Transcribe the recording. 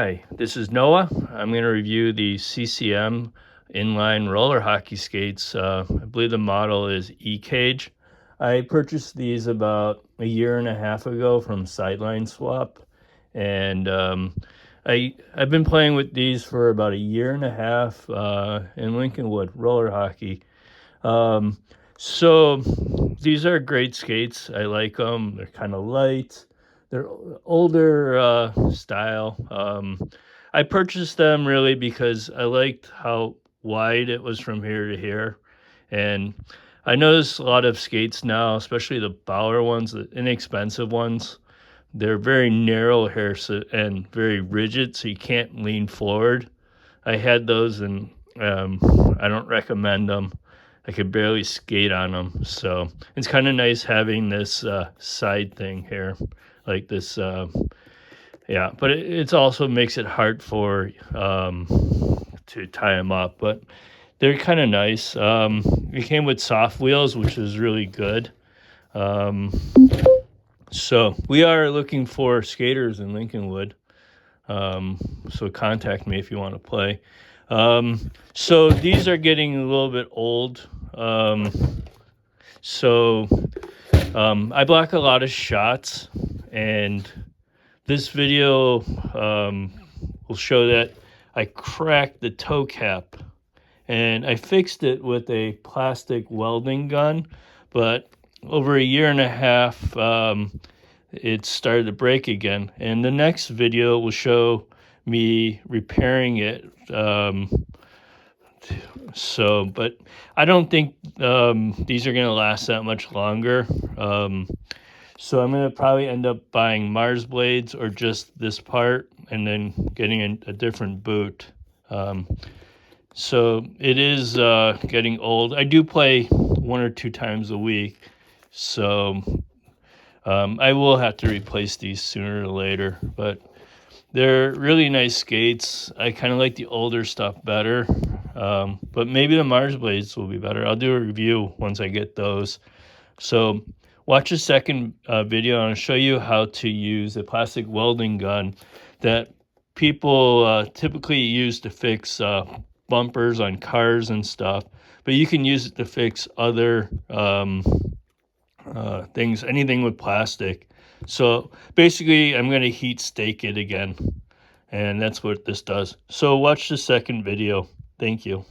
Hi, this is Noah. I'm going to review the CCM inline roller hockey skates. I believe the model is E-Cage. I purchased these about a year and a half ago from Sideline Swap, and I've been playing with these for about a year and a half in Lincolnwood roller hockey. Um, so these are great skates. I like them. They're kind of light. They're older style. I purchased them really because I liked how wide it was from here to here. And I notice a lot of skates now, especially the Bauer ones, the inexpensive ones, they're very narrow here and very rigid, so you can't lean forward. I had those and I don't recommend them. I could barely skate on them. So it's kind of nice having this side thing here, like this. Yeah, but it's also makes it hard for to tie them up. But they're kind of nice. It came with soft wheels, which is really good. Um, so we are looking for skaters in Lincolnwood. So contact me if you want to play. So these are getting a little bit old. So I block a lot of shots, and this video will show that I cracked the toe cap, and I fixed it with a plastic welding gun, but over a year and a half, it started to break again. And the next video will show me repairing it. But I don't think these are going to last that much longer. So I'm going to probably end up buying Mars blades or just this part and then getting a different boot. So it is getting old. I do play 1 or 2 times a week. So I will have to replace these sooner or later, but they're really nice skates. I kind of like the older stuff better, but maybe the Mars blades will be better. I'll do a review once I get those. So watch the second video, and I'll show you how to use a plastic welding gun that people typically use to fix bumpers on cars and stuff, but you can use it to fix other things, anything with plastic. So basically, I'm going to heat stake it again, and that's what this does. So watch the second video. Thank you.